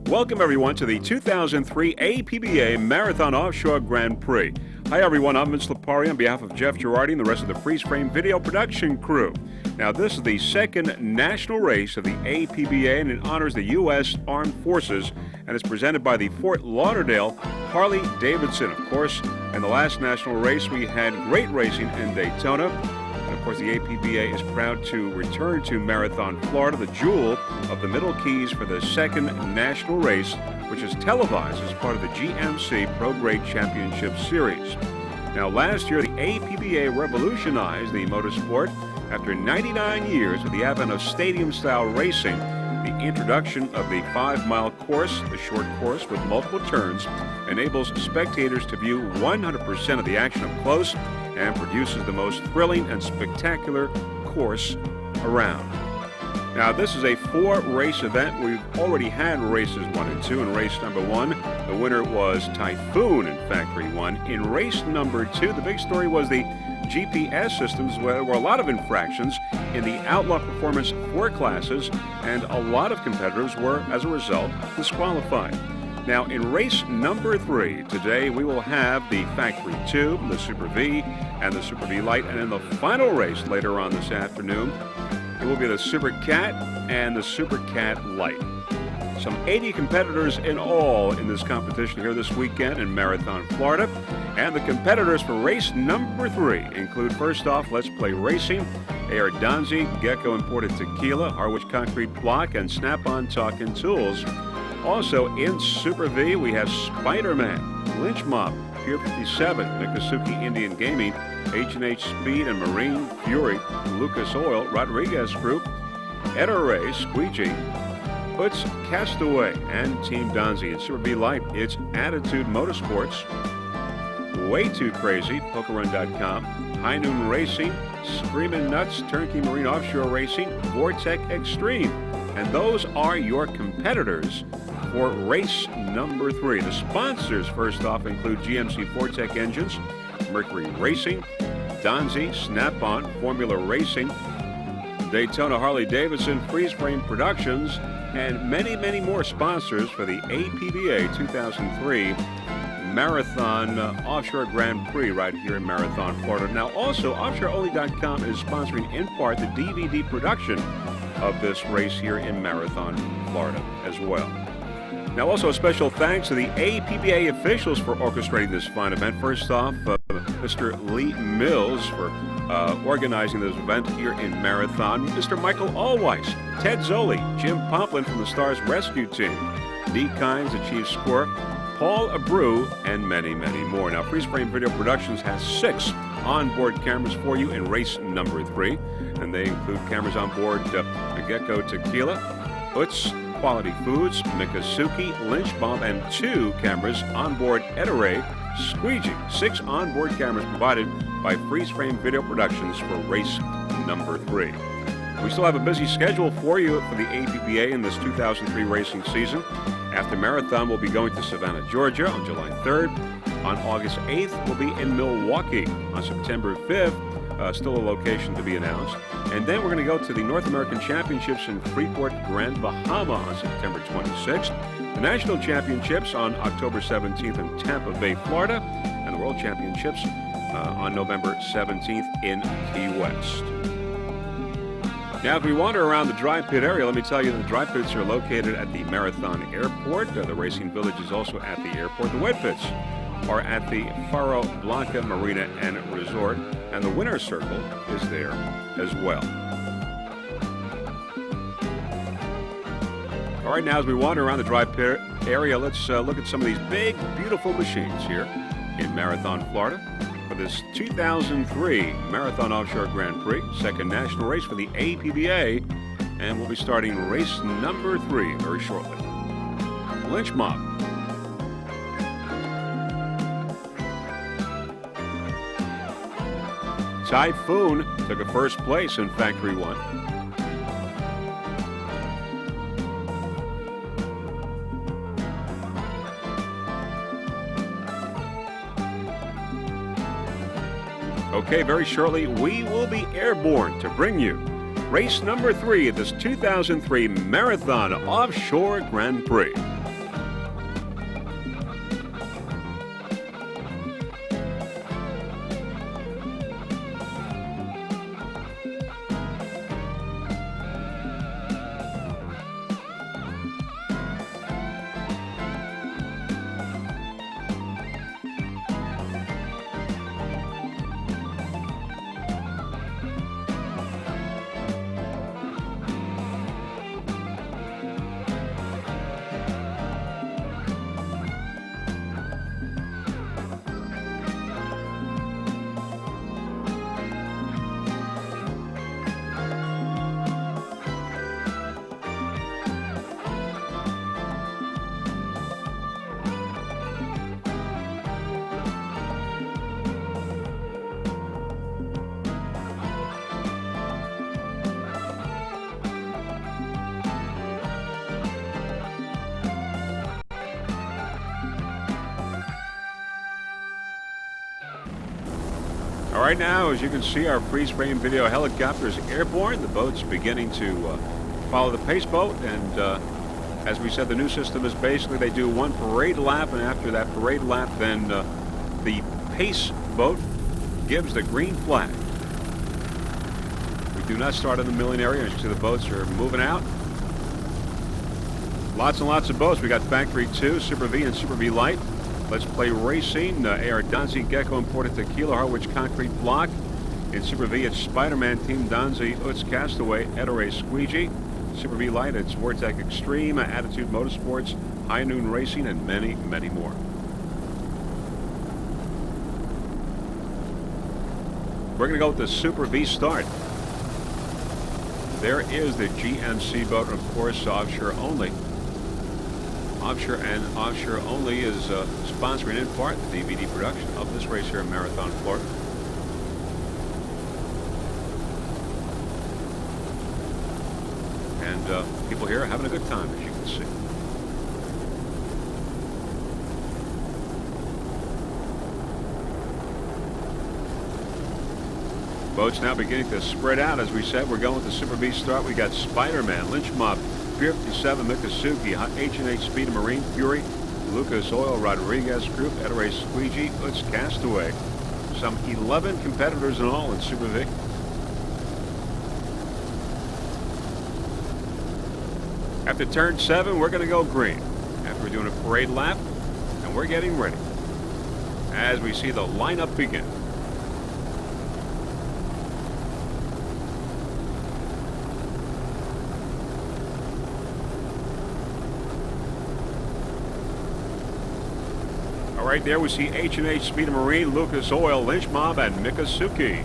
Welcome, everyone, to the 2003 APBA Marathon Offshore Grand Prix. Hi, everyone. I'm Vince Lipari on behalf of Jeff Girardi and the rest of the Freeze Frame video production crew. Now, this is the second national race of the APBA, and it honors the U.S. Armed Forces, and it's presented by the Fort Lauderdale Harley-Davidson. Of course, in the last national race, we had great racing in Daytona. And of course, the APBA is proud to return to Marathon, Florida, the jewel of the Middle Keys, for the second national race, which is televised as part of the GMC Pro Grade Championship Series. Now, last year, the APBA revolutionized the motorsport after 99 years with the advent of stadium-style racing. The introduction of the 5-mile course, the short course with multiple turns, enables spectators to view 100% of the action up close and produces the most thrilling and spectacular course around. Now, this is a 4-race event. We've already had races 1 and 2. In race number 1, the winner was Typhoon in Factory 1. In race number 2, the big story was the GPS systems, where there were a lot of infractions in the Outlaw Performance 4 classes, and a lot of competitors were, as a result, disqualified. Now, in race number 3, today we will have the Factory 2, the Super V, and the Super V Lite, and in the final race later on this afternoon, it will be the Super Cat and the Super Cat Lite. Some 80 competitors in all in this competition here this weekend in Marathon, Florida. And the competitors for race number 3 include, first off, Let's Play Racing, A.R. Donzi, Gecko Imported Tequila, Harwich Concrete Block, and Snap-on Talking Tools. Also in Super V, we have Spider-Man, Lynch Mob, Pier 57, Miccosukee Indian Gaming, H&H Speed and Marine Fury, Lucas Oil, Rodriguez Group, Ed-Ray, Squeegee, Utz Castaway, and Team Donzi. In Super V Light, it's Attitude Motorsports, Way Too Crazy, PokerRun.com, High Noon Racing, Screamin' Nuts, Turnkey Marine Offshore Racing, Vortec Extreme. And those are your competitors for race number 3. The sponsors, first off, include GMC Vortec Engines, Mercury Racing, Donzi, Snap-on, Formula Racing, Daytona Harley-Davidson, Freeze Frame Productions, and many, many more sponsors for the APBA 2003 Marathon Offshore Grand Prix right here in Marathon, Florida. Now, also, OffshoreOnly.com is sponsoring in part the DVD production of this race here in Marathon, Florida as well. Now, also a special thanks to the APBA officials for orchestrating this fine event. First off, Mr. Lee Mills for organizing this event here in Marathon, Mr. Michael Allweiss, Ted Zoli, Jim Pomplin from the Stars Rescue Team, Dee Kynes, the Chief Scorer, Paul Abreu, and many, many more. Now, Freeze Frame Video Productions has 6 onboard cameras for you in race number 3, and they include cameras on board the Gecko Tequila, Utz Quality Foods, Miccosukee, Lynch Bomb, and 2 cameras on board Ed-Ray Squeegee. 6 onboard cameras provided by Freeze Frame Video Productions for race number 3. We still have a busy schedule for you for the APBA in this 2003 racing season. After Marathon, we'll be going to Savannah, Georgia on July 3rd. On August 8th, we'll be in Milwaukee. On September 5th, still a location to be announced. And then we're going to go to the North American Championships in Freeport, Grand Bahama on September 26th. The National Championships on October 17th in Tampa Bay, Florida. And the World Championships on November 17th in Key West. Now, if we wander around the dry pit area, let me tell you that the dry pits are located at the Marathon Airport. The Racing Village is also at the airport. The wet pits are at the Faro Blanca Marina and Resort, and the Winner's Circle is there as well. All right, now as we wander around the dry pit area, let's look at some of these big, beautiful machines here in Marathon, Florida, for this 2003 Marathon Offshore Grand Prix, second national race for the APBA, and we'll be starting race number 3 very shortly. Lynch Mob. Typhoon took a first place in Factory 1. Okay, very shortly, we will be airborne to bring you race number 3 of this 2003 Marathon Offshore Grand Prix. All right, now, as you can see, our freeze frame video helicopter is airborne. The boat's beginning to follow the pace boat. And as we said, the new system is basically they do one parade lap. And after that parade lap, then the pace boat gives the green flag. We do not start in the milling area. As you can see, the boats are moving out. Lots and lots of boats. We got Factory 2, Super V, and Super V Light. Let's Play Racing, AR Donzi Gecko imported tequila, Harwich Concrete Block. In Super V, it's Spider-Man, Team Donzi, Utz Castaway, Ettore Squeegee. Super V Light, it's Vortec Extreme, Attitude Motorsports, High Noon Racing, and many, many more. We're going to go with the Super V start. There is the GMC boat, of course, offshore only. Offshore and Offshore Only is sponsoring in part the DVD production of this race here in Marathon, Florida. And people here are having a good time, as you can see. Boats now beginning to spread out. As we said, we're going with the Super V start. We got Spider-Man, Lynch Mob, Pier 57, Mikusuki, H&H Speed Marine Fury, Lucas Oil, Rodriguez Group, Ettore Squeegee, Utz Castaway. Some 11 competitors in all in Super V. After turn 7, we're going to go green. After we're doing a parade lap, and we're getting ready. As we see the lineup begin. Right there we see H&H Speed Marine, Lucas Oil, Lynch Mob, and Mikusuki.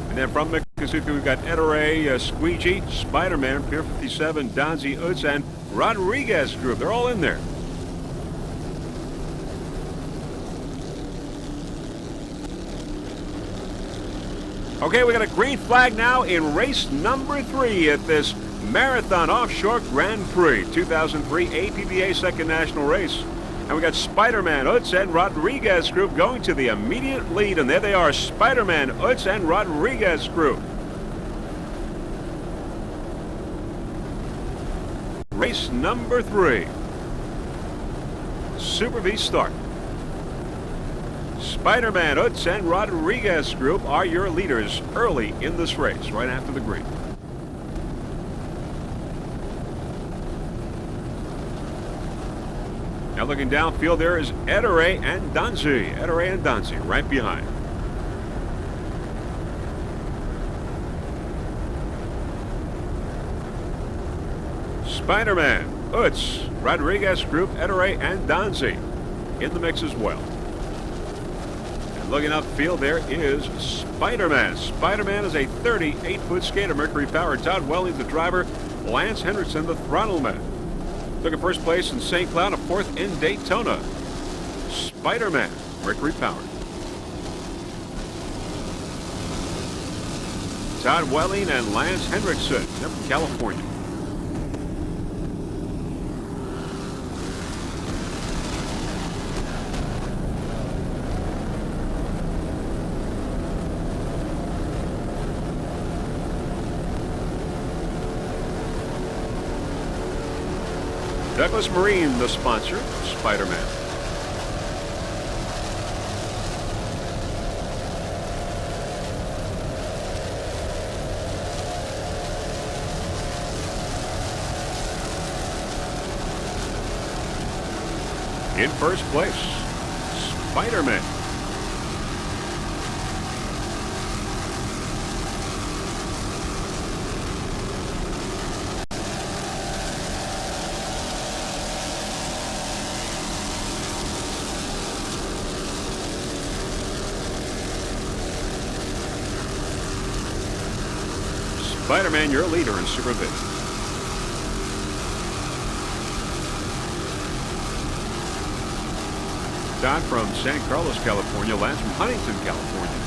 And then from Mikusuki we've got Ettore Squeegee, Spider-Man, Pier 57, Donzi Utz, and Rodriguez Group. They're all in there. Okay, we got a green flag now in race number 3 at this Marathon Offshore Grand Prix 2003 APBA second national race. And we got Spider-Man, Utz, and Rodriguez Group going to the immediate lead. And there they are, Spider-Man, Utz, and Rodriguez Group. Race number 3. Super V start. Spider-Man, Utz, and Rodriguez Group are your leaders early in this race, right after the green. Now looking downfield, there is Ettore and Donzi. Ettore and Donzi right behind. Spider-Man, Utz, Rodriguez Group, Ettore and Donzi in the mix as well. And looking upfield, there is Spider-Man. Spider-Man is a 38-foot skater, Mercury-powered. Todd Welling, the driver. Lance Henriksen, the throttleman. Took a first place in St. Cloud, a 4th in Daytona. Spider-Man, Mercury-powered. Todd Welling and Lance Henriksen, they're from California. Douglas Marine, the sponsor, Spider-Man. In first place, Spider-Man. Spider-Man, your leader in Super V. Todd from San Carlos, California. Lance from Huntington, California.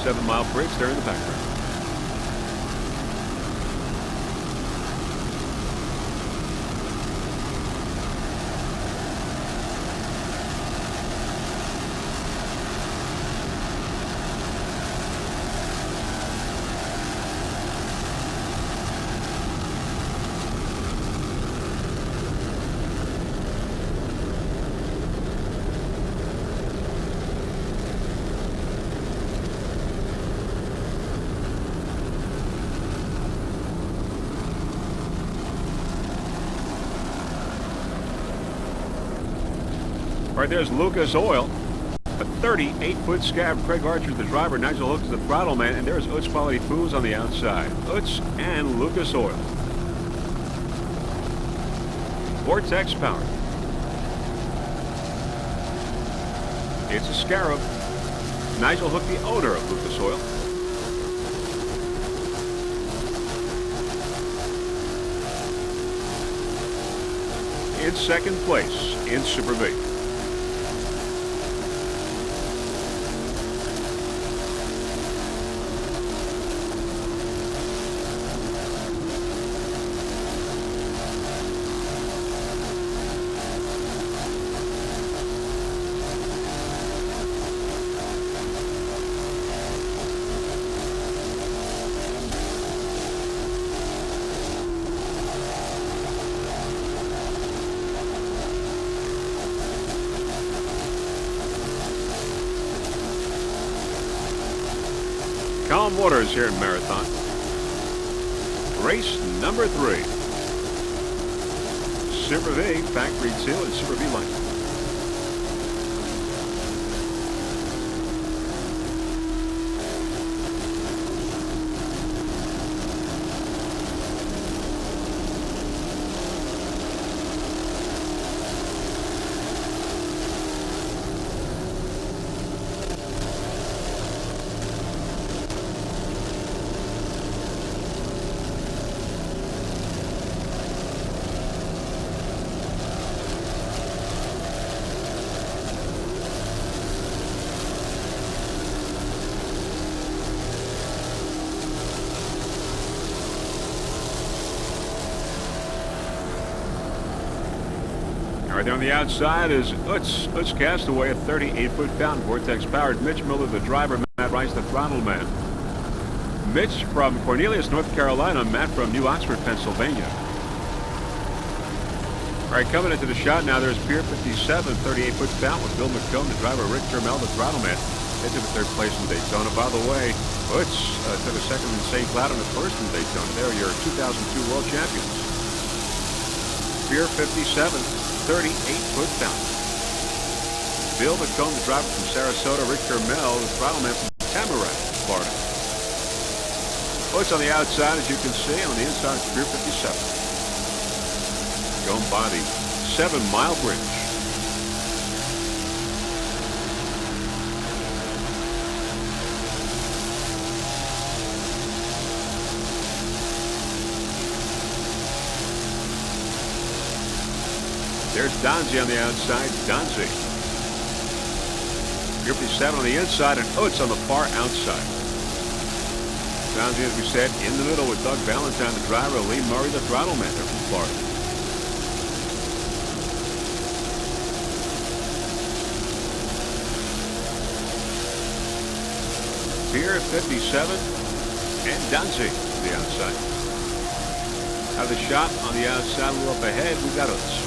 7-mile bridge there in the background. All right, there's Lucas Oil. A 38-foot scab. Craig Archer, the driver. Nigel Hook is the throttle man. And there's Utz Quality Foods on the outside. Utz and Lucas Oil. Vortex Power. It's a Scarab. Nigel Hook, the owner of Lucas Oil. In second place in Super V. Calm waters here in Marathon. Race number 3. Super V, Factory 2, and Super V Light. Right there on the outside is Utz Castaway, a 38-foot fountain, Vortex-powered. Mitch Miller, the driver. Matt Rice, the throttle man. Mitch from Cornelius, North Carolina. Matt from New Oxford, Pennsylvania. All right, coming into the shot now, there's Pier 57, 38-foot fountain with Bill McComb, the driver. Rick Termel, the throttle man. They took a third place in Daytona. By the way, Utz took a second in St. Cloud and a first in Daytona. They're your 2002 world champions. Pier 57. 38-foot fountain. Bill McComb, the driver from Sarasota. Rick Termel, the throttle man from Tamarack, Florida. Utz on the outside, as you can see. On the inside, it's Pier 57. Going by the 7-mile bridge. There's Donzie on the outside. Donzie. Pier 57 on the inside and Utz on the far outside. Donzie, as we said, in the middle with Doug Valentine, the driver. Lee Murray, the throttle man. They're from Florida. Pier 57 and Donzie on the outside. Out of the shot on the outside, a little up ahead, we've got Utz.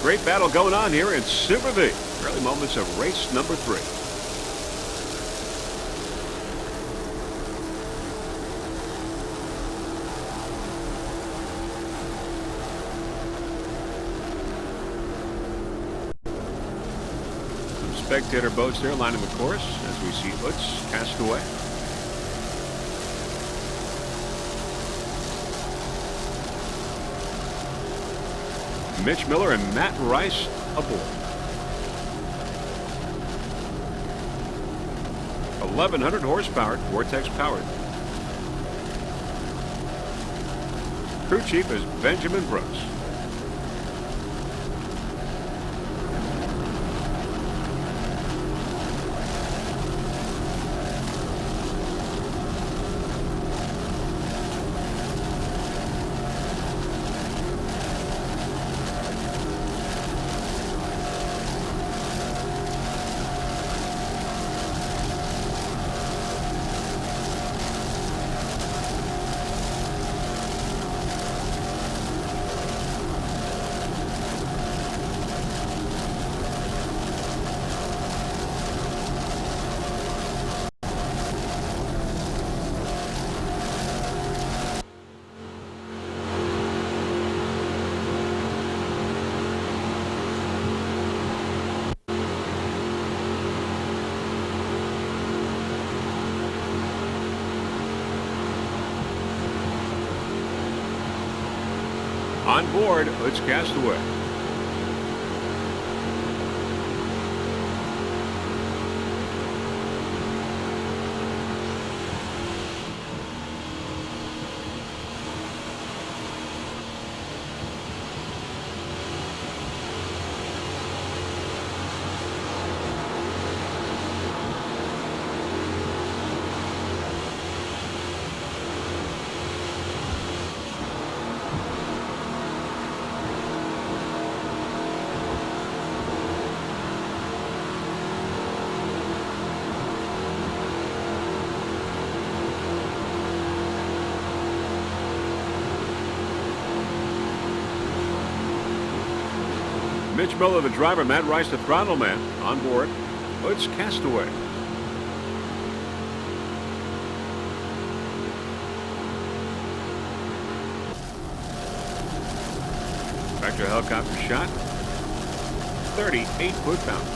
Great battle going on here in Super V. Early moments of race number 3. Some spectator boats there lining the course as we see Utz Castaway. Mitch Miller and Matt Rice aboard. 1,100 horsepower, Vortex powered. Crew chief is Benjamin Brooks. On board, it's Castaway. Mitch Miller, the driver. Matt Rice, the throttle man. On board, it's Castaway. Back to a helicopter shot. 38 foot-pounds.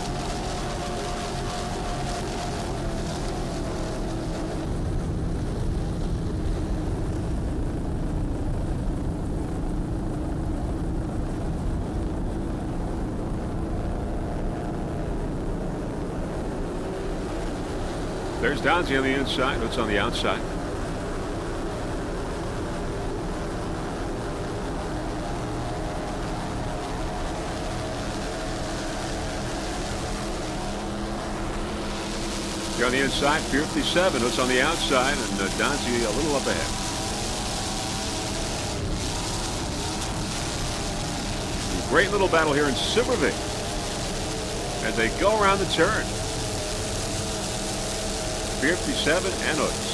There's Donzie on the inside. It's on the outside. Here on the inside, 57. It's on the outside, and Donzie a little up ahead. Great little battle here in Silverview as they go around the turn. 57 and Utz.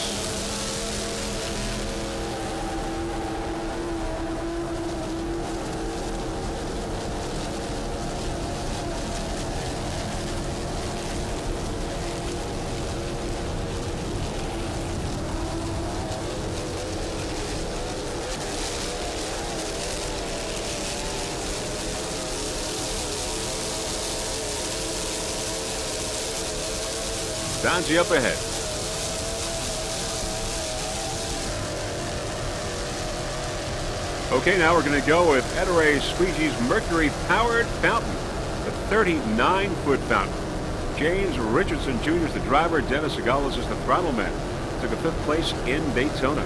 Donzie up ahead. Okay, now we're going to go with Ettore Squeegee's Mercury-powered fountain, the 39-foot fountain. James Richardson Jr. is the driver. Dennis Agalos is the throttle man. Took a 5th place in Daytona.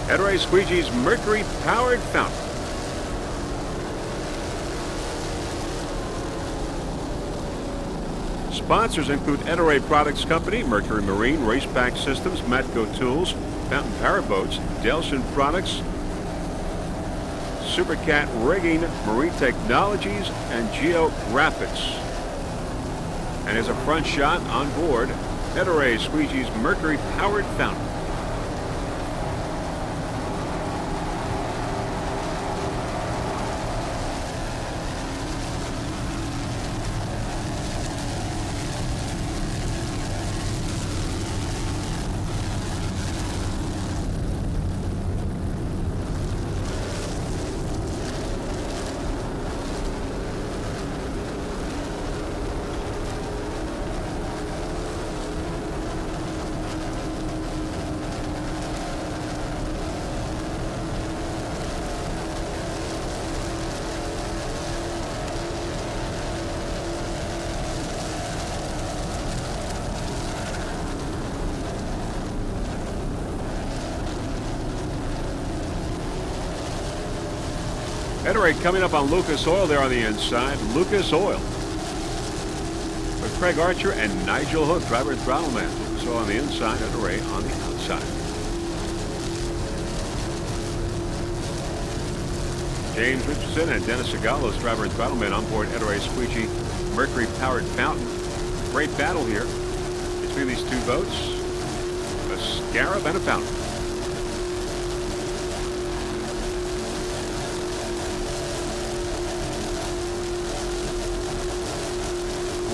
Ettore Squeegee's Mercury-powered fountain. Sponsors include Ettore Products Company, Mercury Marine, Raceback Systems, Matco Tools, Fountain Powerboats, Delson Products, Supercat Rigging, Marine Technologies, and Geographics. And as a front shot on board, Ettore Squeegee's Mercury-powered fountain. Ettore coming up on Lucas Oil there on the inside. Lucas Oil. With Craig Archer and Nigel Hook, driver and throttle man. Lucas Oil on the inside, Ettore on the outside. James Richardson and Dennis Agalos, driver and throttle man on board Ettore Squeegee Mercury-powered fountain. great battle here between these two boats, a Scarab and a Fountain.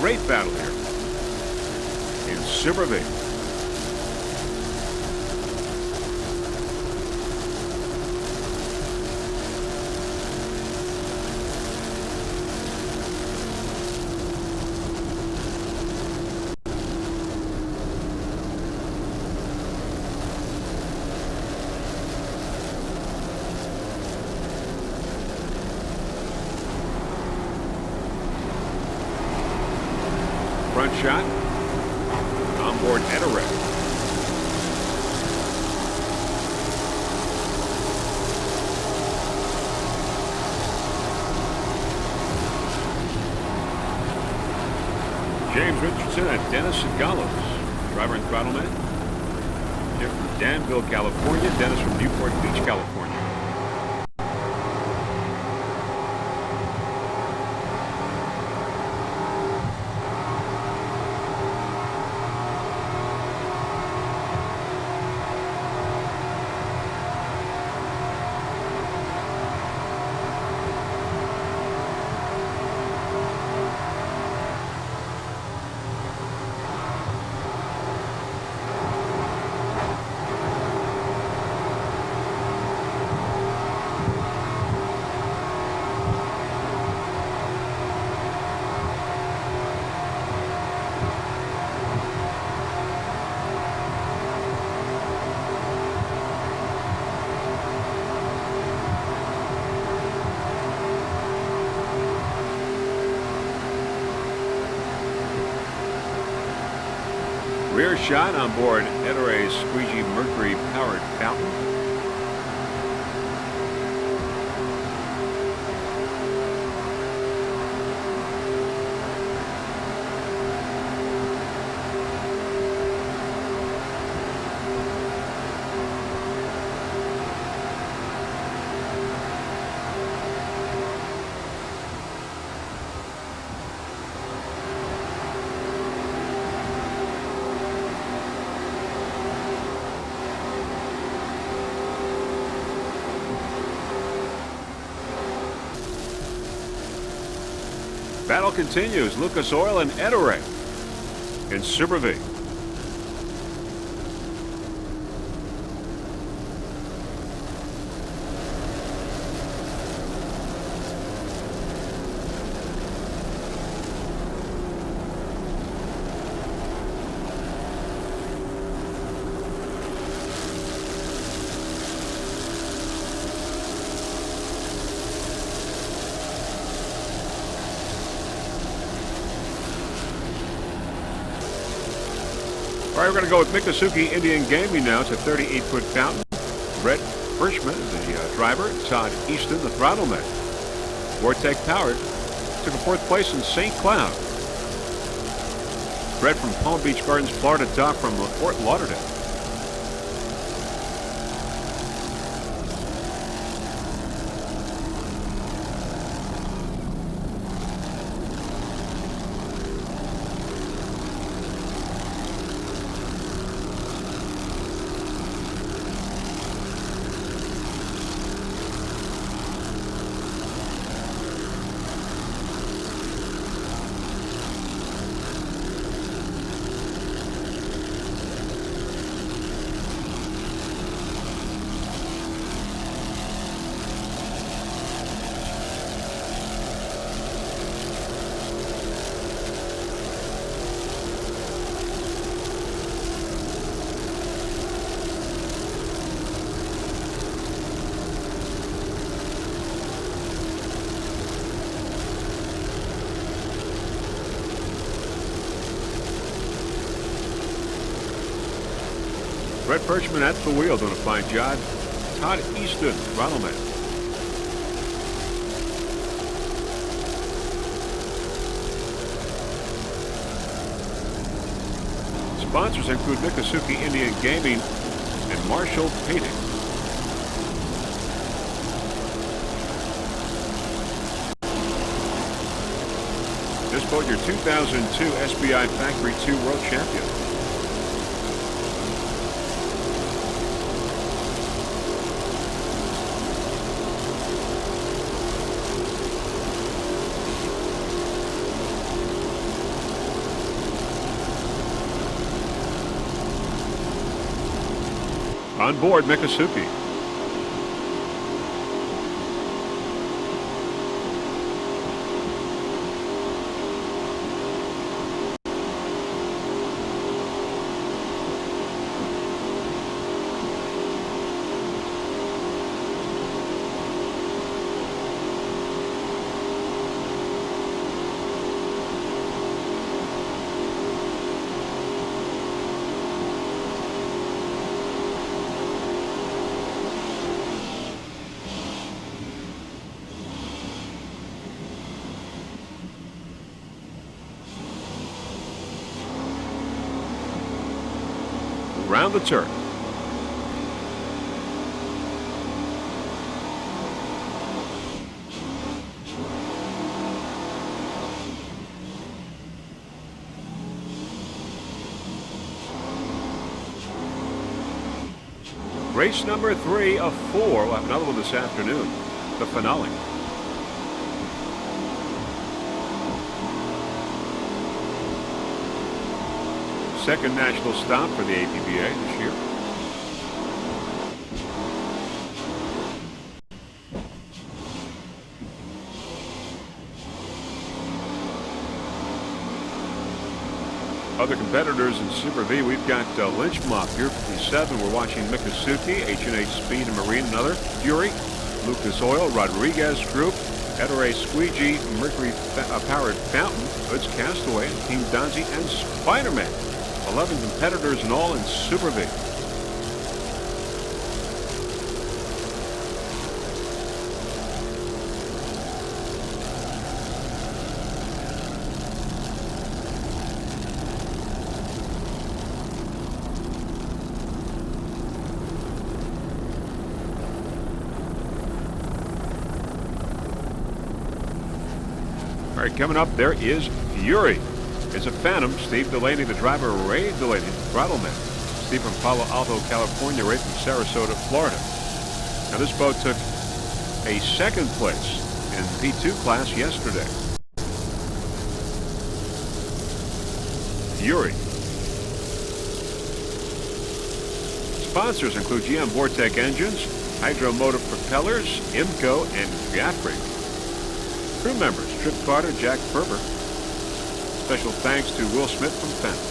Great battle here in Super V. Front shot on board Apache. James Richardson and Dennis Gallows, driver and throttle man. Jim from Danville, California. Dennis from Newport Beach, California. Rear shot on board Apache's squeegee mercury-powered Fountain. Battle continues. Lucas Oil and Apache in Super V. All right, we're going to go with Miccosukee Indian Gaming now. It's a 38-foot fountain. Brett Hirschman is the driver. Todd Easton, the throttle man. Vortec Powered took a 4th place in St. Cloud. Brett from Palm Beach Gardens, Florida. Doc from Fort Lauderdale. Brett Hirschman at the wheel doing a fine job. Todd Easton, throttle man. Sponsors include Miccosukee Indian Gaming and Marshall Painting. This Powerboat, your 2002 SBI Factory 2 World Champion. On board Miccosukee. Round the turn. Race number 3 of 4. We'll have another one this afternoon. The finale. Second national stop for the APBA this year. Other competitors in Super V, we've got Lynch Mop, Pier 57. We're watching Miccosukee, H&H Speed and Marine, another. Fury, Lucas Oil, Rodriguez Group, Ettore Squeegee, Mercury Powered Fountain, Goods Castaway, Team Donzi, and Spider-Man. 11 competitors in all in Super V. All right, coming up, there is Fury. It's a Phantom. Steve Delaney, the driver. Ray Delaney, the throttle man. Steve from Palo Alto, California. Ray from Sarasota, Florida. Now, this boat took a second place in P2 class yesterday. Fury. Sponsors include GM Vortec engines, Hydromotive propellers, IMCO, and Gaffrey. Crew members, Trip Carter, Jack Ferber. Special thanks to Will Smith from Fenton.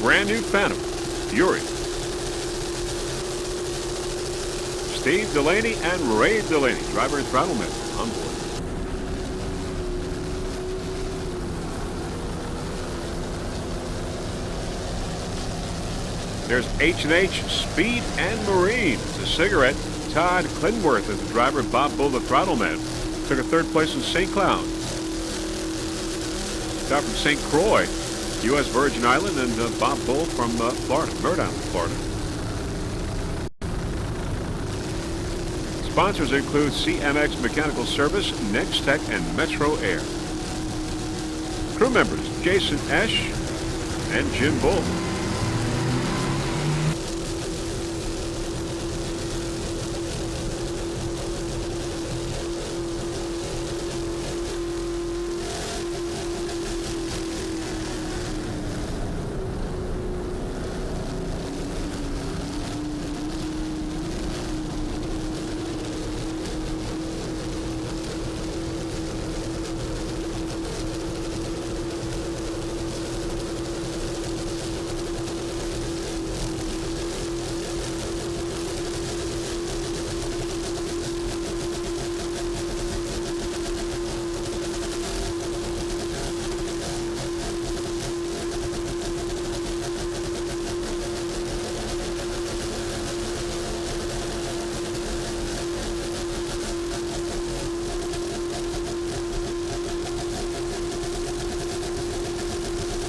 Brand new Phantom, Fury. Steve Delaney and Ray Delaney, driver and throttle man, on board. There's H&H Speed and Marine. The cigarette. Todd Clinworth is the driver. Bob Bull, the throttle man. Took a third place in St. Cloud. Top from St. Croix, U.S. Virgin Island, and Bob Bull from Florida, Murdoch, Florida. Sponsors include CMX Mechanical Service, Next Tech, and Metro Air. Crew members Jason Esch and Jim Bull.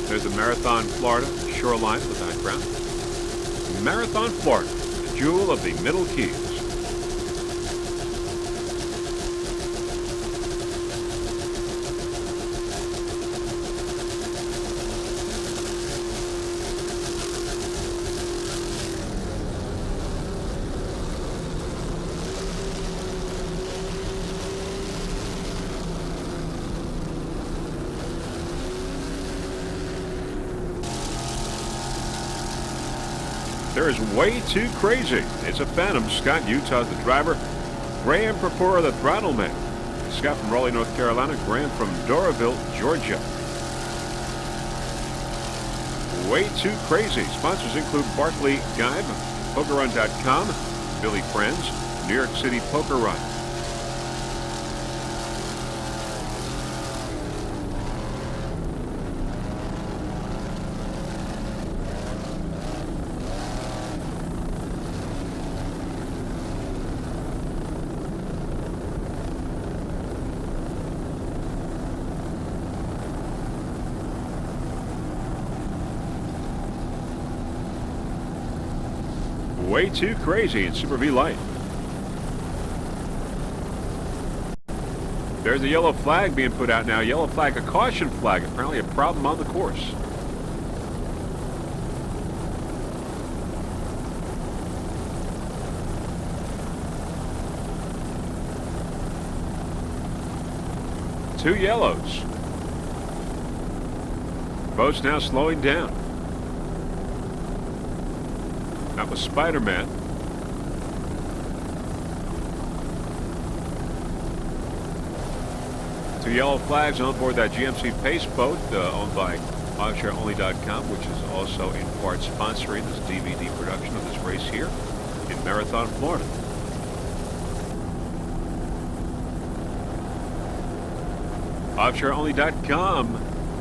There's the Marathon, Florida shoreline in the background. Marathon, Florida, the jewel of the Middle Keys. There is way too crazy. It's a Phantom. Scott Utah's the driver. Graham Purpura, the throttle man. Scott from Raleigh, North Carolina. Graham from Doraville, Georgia. Way too crazy. Sponsors include Barkley Guide, PokerRun.com, Billy Friends, New York City Poker Run. Way too crazy in Super V Light. There's a yellow flag being put out now. Yellow flag, a caution flag. Apparently a problem on the course. Two yellows. Boat's now slowing down. That was Spider-Man. Two yellow flags on board that GMC Pace boat owned by OffshoreOnly.com, which is also in part sponsoring this DVD production of this race here in Marathon, Florida. OffshoreOnly.com.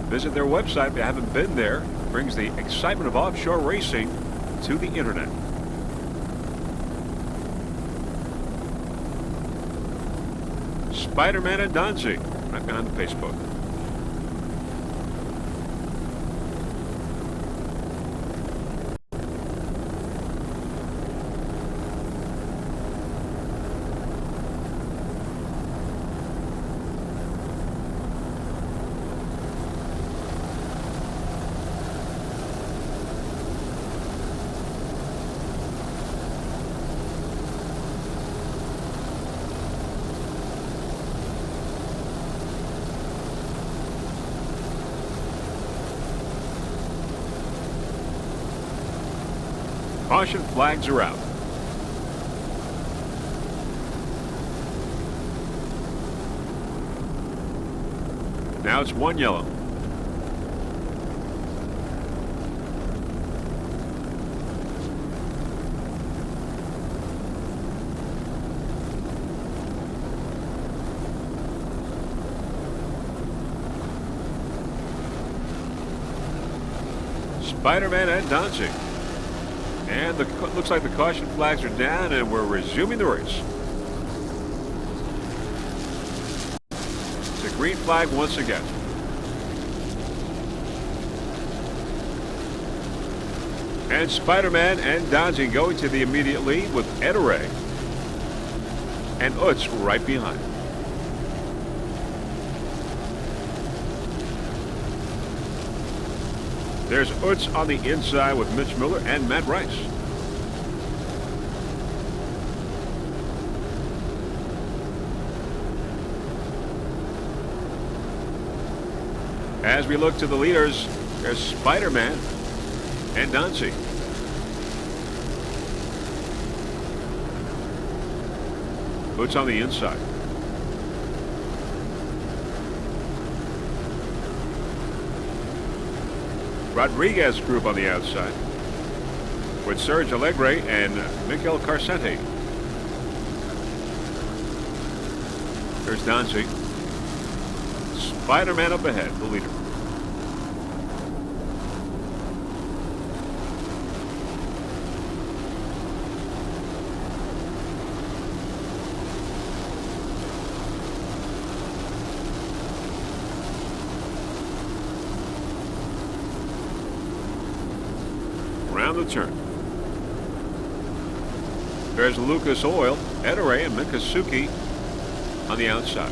Visit their website if you haven't been there. It brings the excitement of offshore racing to the internet. Spider-Man and Donzi right behind the Pace boat. Caution flags are out. Now it's one yellow. Spider-Man and Donzi. And looks like the caution flags are down, and we're resuming the race. It's a green flag once again. And Spider-Man and Donzi going to the immediate lead with Ed Ray. and Utz right behind. There's Utz on the inside with Mitch Miller and Matt Rice. As we look to the leaders, there's Spider-Man and Dancy. Utz on the inside. Rodriguez group on the outside with Serge Allegre and Miguel Carcente. There's Dancy. Spider-Man up ahead, the leader. Around the turn. There's Lucas Oil, Edere, and Mikasuki on the outside.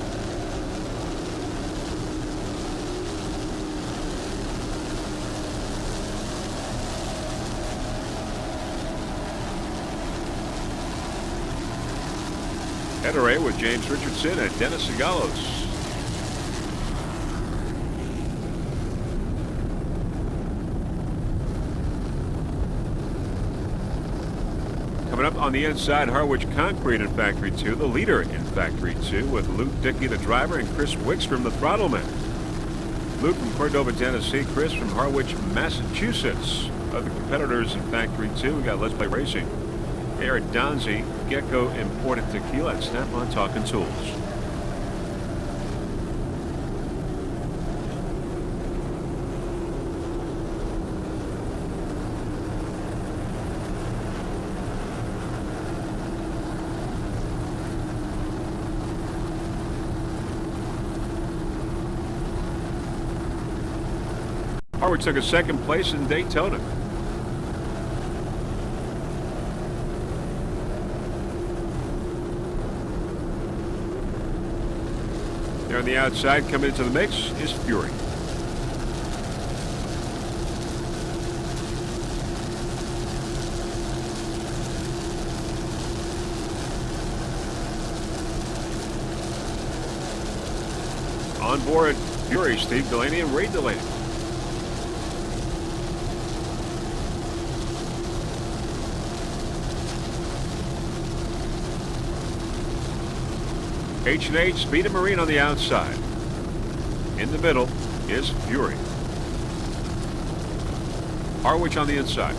Edere with James Richardson and Dennis Sigalos. Coming up on the inside, Harwich Concrete in Factory 2, the leader in Factory 2, with Luke Dickey, the driver, and Chris Wickstrom, the throttleman. Luke from Cordova, Tennessee, Chris from Harwich, Massachusetts. Other competitors in Factory 2, we got Let's Play Racing. Eric Donzi, Gecko Imported Tequila, and Snap-on Talking Tools. Harwich took a second place in Daytona. There on the outside, coming into the mix, is Fury. On board, Fury, Steve Delaney and Ray Delaney. H&H Speed and Marine on the outside. In the middle is Fury. Harwich on the inside.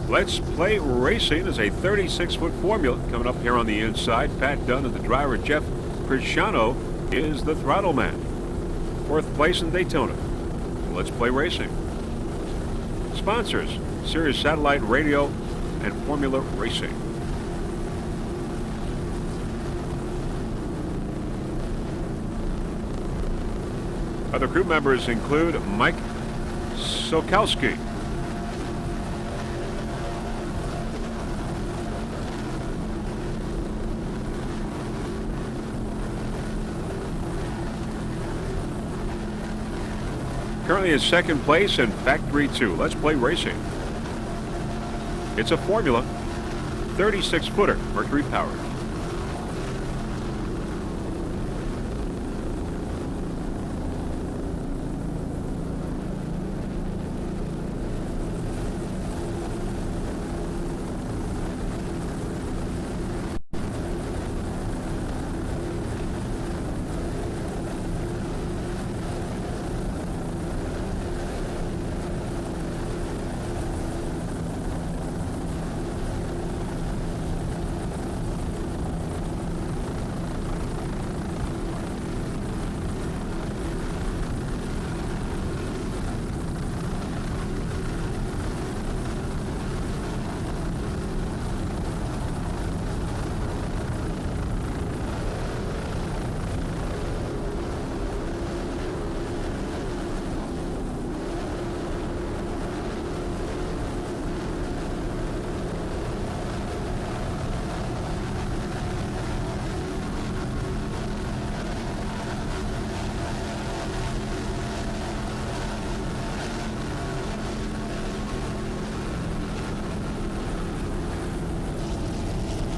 Let's Play Racing is a 36-foot formula coming up here on the inside. Pat Dunn is the driver. Jeff Cristiano is the throttle man. Fourth place in Daytona. Let's Play Racing. Sponsors: Sirius Satellite Radio and Formula Racing. Other crew members include Mike Sokowski, currently in second place in Factory 2. Let's play racing. It's a Formula 36-footer, Mercury powered.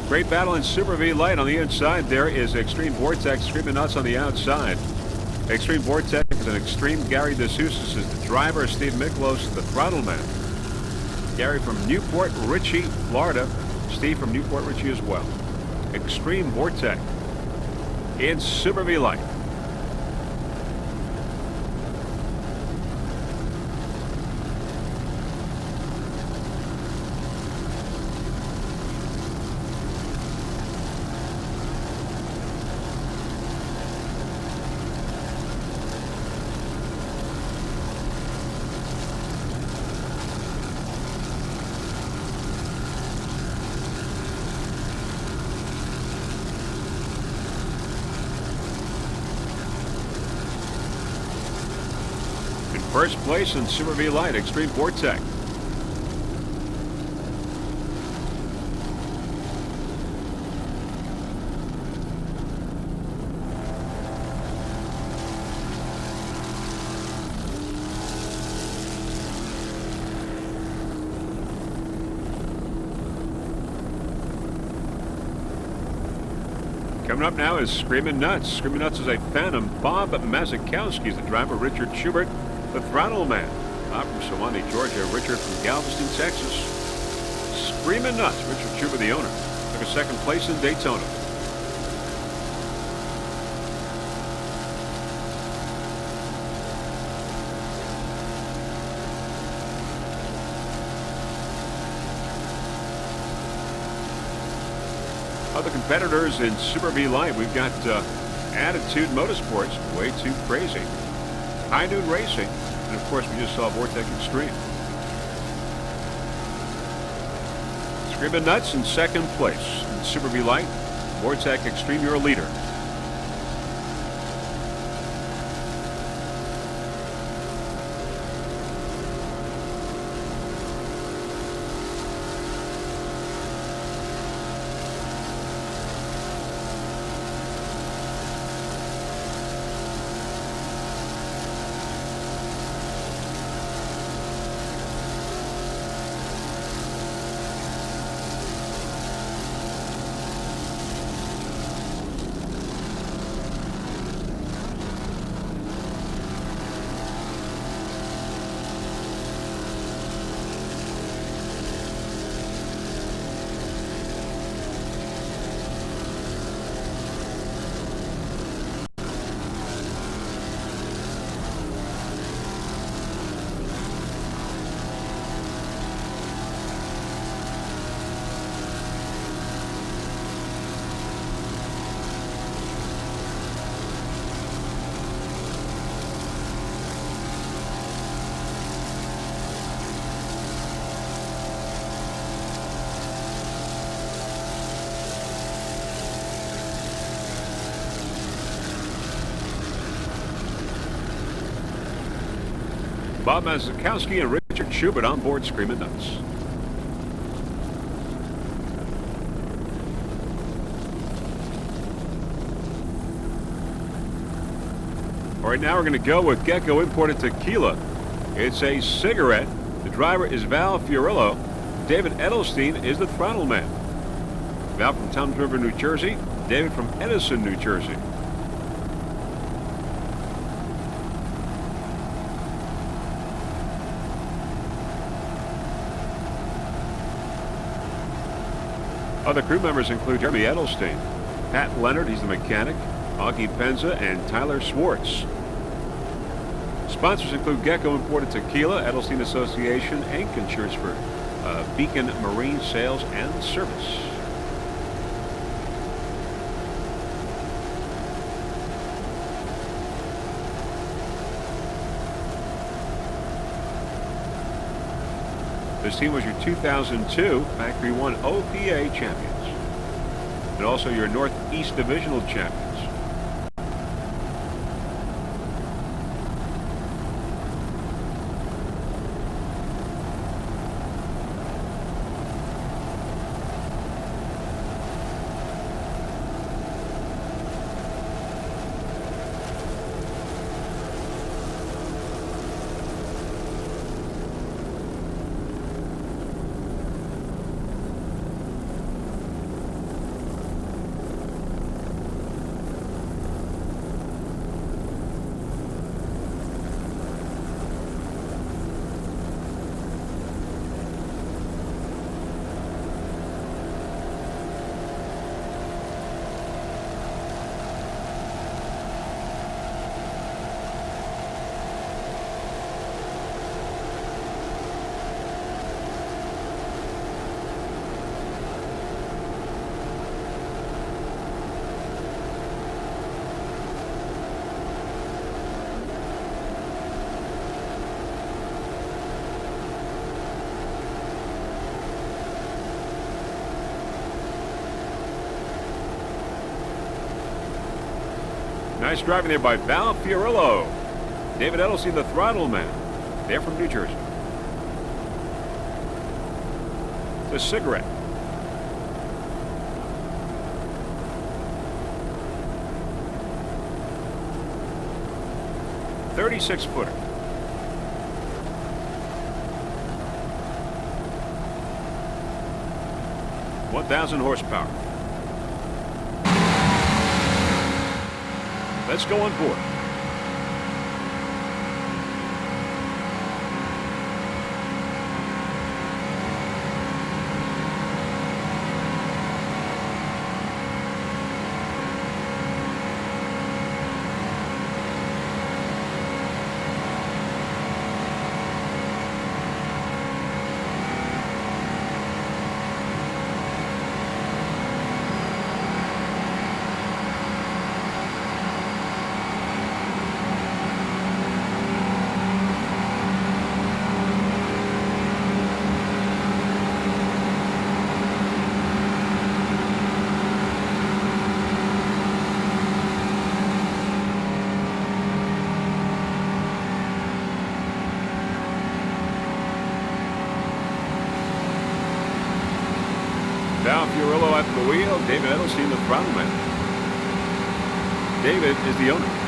Great battle in Super V Light on the inside. There is Extreme Vortex screaming nuts on the outside. Extreme Vortex is an Extreme. Gary DeSouza is the driver. Steve Miklos is the throttle man. Gary from Newport Richey, Florida. Steve from Newport Richey as well. Extreme Vortex in Super V Light. First place in Super V Light, Extreme Vortex. Coming up now is Screamin' Nuts. Screamin' Nuts is a Phantom. Bob Mazakowski is the driver. Richard Schubert, the throttle man. Bob from Sewanee, Georgia. Richard from Galveston, Texas. Screamin' Nuts. Richard Schubert, the owner, took a second place in Daytona. Other competitors in Super V Light, we've got Attitude Motorsports, way too crazy. High Noon Racing, and of course we just saw Vortex Extreme. Screamin' Nuts in second place in Super V Light. Vortex Extreme, your leader. Bob Mazakowski and Richard Schubert on board Screamin' Nuts. All right, now we're going to go with Gecko Imported Tequila. It's a cigarette. The driver is Val Fiorillo. David Edelstein is the throttle man. Val from Toms River, New Jersey. David from Edison, New Jersey. Other crew members include Jeremy Edelstein, Pat Leonard, he's the mechanic, Augie Penza, and Tyler Swartz. Sponsors include Gecko Imported Tequila, Edelstein Association, Inc., Insurance for Beacon Marine Sales and Service. This team was your 2002 Factory 1 OPA champions, and also your Northeast Divisional champions. Nice driving there by Val Fiorillo. David Edelstein, the throttle man. They're from New Jersey. The cigarette. .36-footer. .1,000 horsepower. Let's go on board. Val Fiorillo at the wheel. David Edelstein, the throttle man. David is the owner.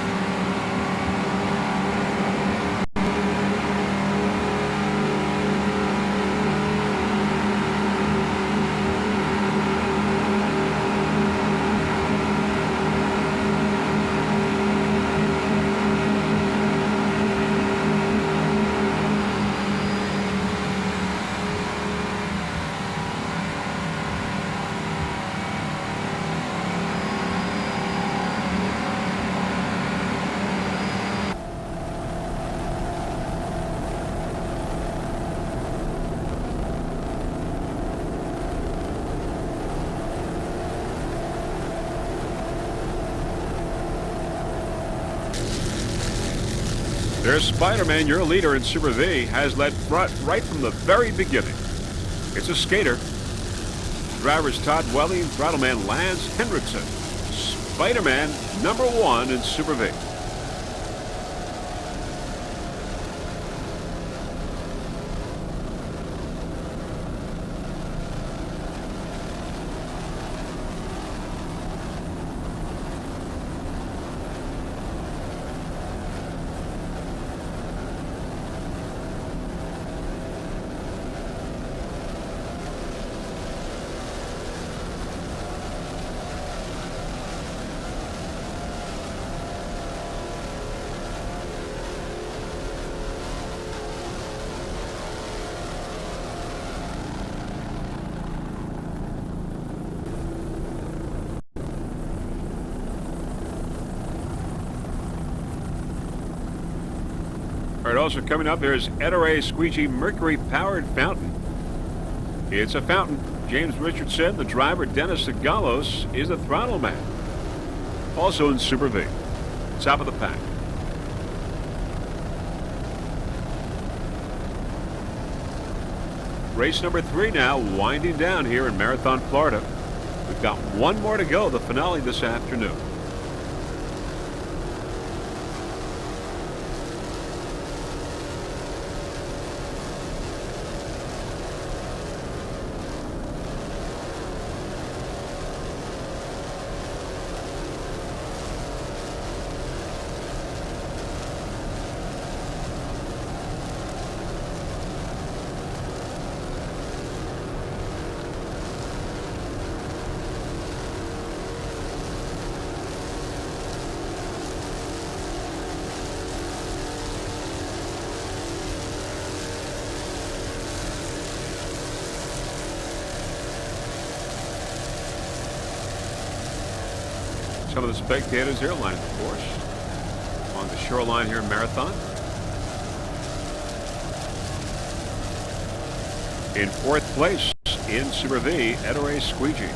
There's Spider-Man, your leader in Super V, has led front right from the very beginning. It's a skater. Drivers Todd Welling, throttle man Lance Hendrickson. Spider-Man, #1 in Super V. All right, also coming up, there's APBA Squeegee Mercury-powered fountain. It's a fountain. James Richardson, the driver. Dennis Agalos is the throttle man. Also in Super V. Top of the pack. Race number 3 now, winding down here in Marathon, Florida. We've got one more to go, the finale this afternoon. Some of the spectators here lining the course on the shoreline here in Marathon. In 4th place in Super V, APBA Squeegee.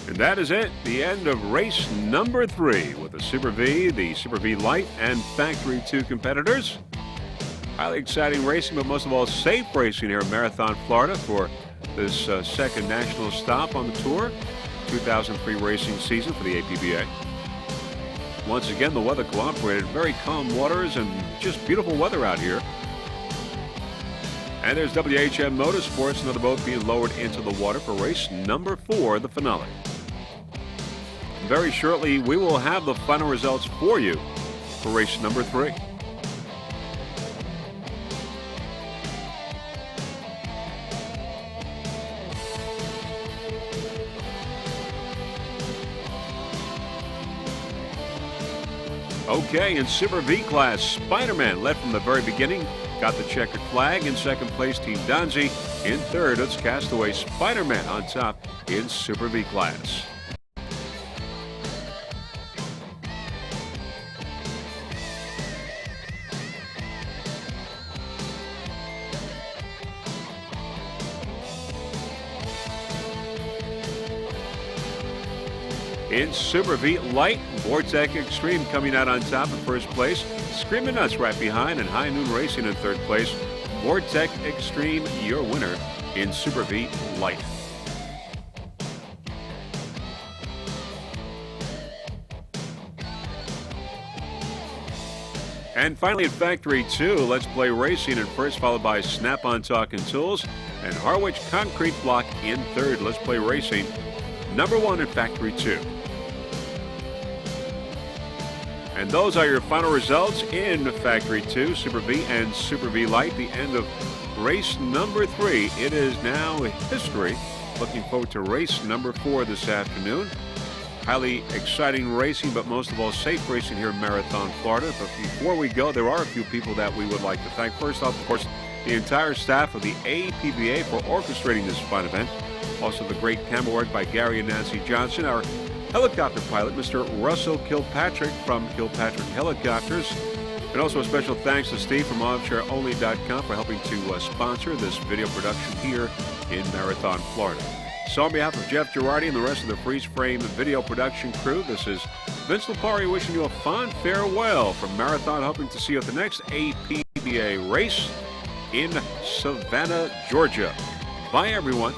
And that is it, the end of race number 3 with the Super V Light, and Factory 2 competitors. Highly exciting racing, but most of all safe racing here in Marathon, Florida for this second national stop on the tour. 2003 racing season for the APBA. Once again, the weather cooperated. Very calm waters and just beautiful weather out here. And there's WHM Motorsports, another boat being lowered into the water for race number 4, the finale. Very shortly, we will have the final results for you for race number 3. Okay, in Super V class, Spider-Man led from the very beginning, got the checkered flag. In 2nd place, Team Donzi. In 3rd, it's Castaway Spider-Man on top in Super V class. In Super V Light, Vortec Extreme coming out on top in 1st place. Screaming Nuts right behind, and High Noon Racing in 3rd place. Vortec Extreme, your winner in Super V Light. And finally in Factory 2, Let's Play Racing in 1st, followed by Snap-on Talking Tools, and Harwich Concrete Block in 3rd. Let's Play Racing, number 1 in Factory 2. And those are your final results in Factory 2, Super V and Super V Light. The end of race number 3. It is now history. Looking forward to race number 4 this afternoon. Highly exciting racing, but most of all safe racing here in Marathon, Florida. But before we go, there are a few people that we would like to thank. First off, of course, the entire staff of the APBA for orchestrating this fun event. Also the great camera work by Gary and Nancy Johnson. Our helicopter pilot, Mr. Russell Kilpatrick from Kilpatrick Helicopters. And also a special thanks to Steve from OffshoreOnly.com for helping to sponsor this video production here in Marathon, Florida. So on behalf of Jeff Girardi and the rest of the Freeze Frame video production crew, this is Vince Lipari wishing you a fond farewell from Marathon, hoping to see you at the next APBA race in Savannah, Georgia. Bye, everyone.